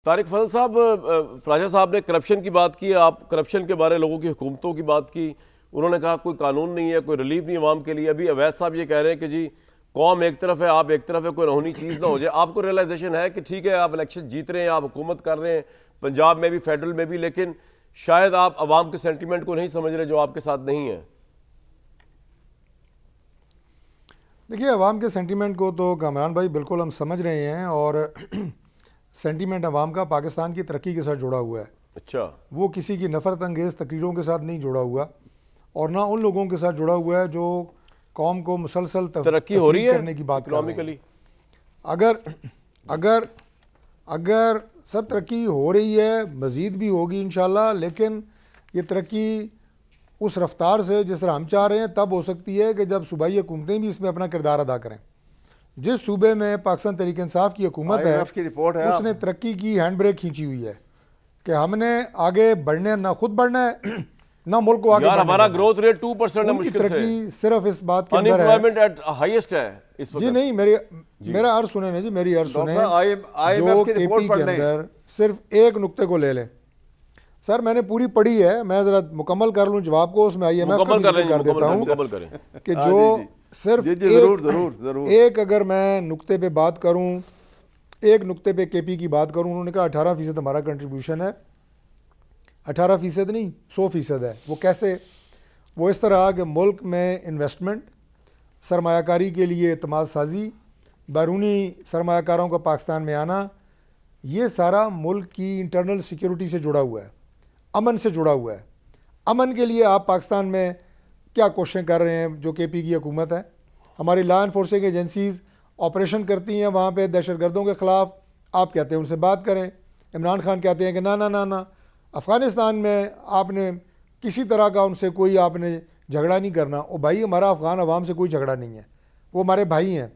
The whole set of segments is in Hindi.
तारिक फजल साहब, राजा साहब ने करप्शन की बात की, आप करप्शन के बारे लोगों की हुकूमतों की बात की। उन्होंने कहा कोई कानून नहीं है, कोई रिलीफ नहीं अवाम के लिए। अभी अवैध साहब ये कह रहे हैं कि जी कौम एक तरफ है, आप एक तरफ है, कोई रहोनी चीज़ ना हो जाए। आपको रियलाइजेशन है कि ठीक है आप इलेक्शन जीत रहे हैं, आप हुकूमत कर रहे हैं पंजाब में भी, फेडरल में भी, लेकिन शायद आप अवाम के सेंटिमेंट को नहीं समझ रहे जो आपके साथ नहीं है। देखिए, अवाम के सेंटिमेंट को तो कामरान भाई बिल्कुल हम समझ रहे हैं, और सेंटिमेंट अवाम का पाकिस्तान की तरक्की के साथ जुड़ा हुआ है। अच्छा, वो किसी की नफरत अंगेज़ तकरीरों के साथ नहीं जुड़ा हुआ, और ना उन लोगों के साथ जुड़ा हुआ है जो कौम को मुसलसल तरक्की हो रही है करने की बात इकोनॉमिकली। अगर अगर अगर सर तरक्की हो रही है, मज़ीद भी होगी इंशाल्लाह, लेकिन ये तरक्की उस रफ्तार से जिस तरह हम चाह रहे हैं तब हो सकती है कि जब सूबाई हुकूमतें भी इसमें अपना किरदार अदा करें। जिस सूबे में पाकिस्तान तहरीक इंसाफ की हुकूमत है, उसने तरक्की की हैंड ब्रेक खींची हुई है कि हमने आगे बढ़ने, ना खुद बढ़ना है ना मुल्क को आगे बढ़ना। हमारा ग्रोथ रेट 2% है, मुश्किल से तरक्की सिर्फ इस बात के अंदर है, अनएम्प्लॉयमेंट एट हाईएस्ट है इस वक्त। जी नहीं, मेरा अर्ज सुने ना जी, मेरी अर्ज सुने। जो केपी के अंदर सिर्फ एक नुक्ते को ले लें सर, मैंने पूरी पढ़ी है, मैं जरा मुकम्मल कर लूं जवाब को, उसमें IMF का जिक्र कर देता हूं कि जो सिर्फ एक अगर मैं नुक्ते पे बात करूं, एक नुक्ते पे केपी की बात करूं, उन्होंने कहा 18% हमारा कंट्रीब्यूशन है। 18% नहीं, 100% है। वो कैसे? वो इस तरह कि मुल्क में इन्वेस्टमेंट, सरमायाकारी के लिए एतमाद साजी, बैरूनी सरमायाकारों का पाकिस्तान में आना, ये सारा मुल्क की इंटरनल सिक्योरिटी से जुड़ा हुआ है, अमन से जुड़ा हुआ है। अमन के लिए आप पाकिस्तान में क्या कोशिशें कर रहे हैं? जो केपी की हुकूमत है, हमारी लॉ इन्फोर्सिंग एजेंसीज़ ऑपरेशन करती हैं वहाँ पे दहशतगर्दों के ख़िलाफ़। आप कहते हैं उनसे बात करें, इमरान खान कहते हैं कि ना ना ना ना, अफ़गानिस्तान में आपने किसी तरह का उनसे कोई आपने झगड़ा नहीं करना। ओ भाई, हमारा अफ़गान अवाम से कोई झगड़ा नहीं है, वो हमारे भाई हैं।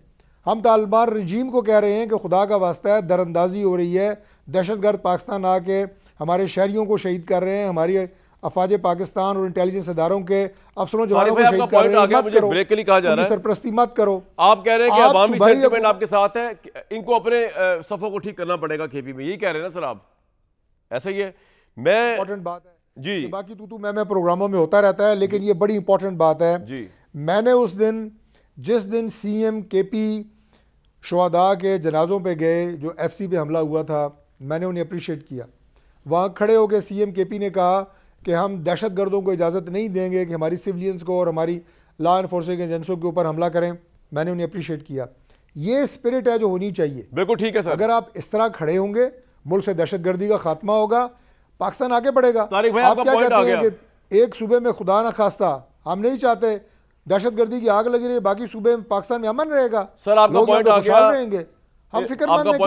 हम तालिबान रजीम को कह रहे हैं कि खुदा का वास्ता है, दरअंदाजी हो रही है, दहशतगर्द पाकिस्तान आके हमारे शहरियों को शहीद कर रहे हैं, हमारी अफवाज पाकिस्तान और इंटेलिजेंस इदारों के अफसरों जवानों को शहीद कर रहे हैं। मत करो, ब्रेक के लिए कहा जा रहा है, सरपरस्ती मत करो। आप कह रहे हैं कि अवामी सेंटिमेंट आपके साथ है, इनको अपने सफ़ों को ठीक करना पड़ेगा केपी में, यही कह रहे हैं ना सर आप? ऐसा ही है। मैं इंपॉर्टेंट बात है जी, बाकी तू मैं प्रोग्रामों में होता रहता है, लेकिन ये बड़ी इंपॉर्टेंट बात है जी। मैंने उस दिन, जिस दिन CM केपी शुहदा के जनाजों पे गए, जो FC पे हमला हुआ था, मैंने उन्हें अप्रिशिएट किया। वहाँ खड़े होकर CM केपी ने कहा कि हम दहशतगर्दों को इजाज़त नहीं देंगे कि हमारी सिविलियंस को और हमारी लॉ इन्फोर्सिंग एजेंसियों के ऊपर हमला करें। मैंने उन्हें अप्रिशिएट किया। ये स्पिरिट है जो होनी चाहिए। बिल्कुल ठीक है सर। अगर आप इस तरह खड़े होंगे, मुल्क से दहशतगर्दी का खात्मा होगा, पाकिस्तान आगे बढ़ेगा। आप क्या कहते हैं कि एक सूबे में खुदा ना खास्ता, हम नहीं चाहते दहशतगर्दी की आग लगी रही, बाकी सूबे में पाकिस्तान में अमन रहेगा, सर आपका पॉइंट आ गया, रहेंगे, हम फिक्रमंद हैं।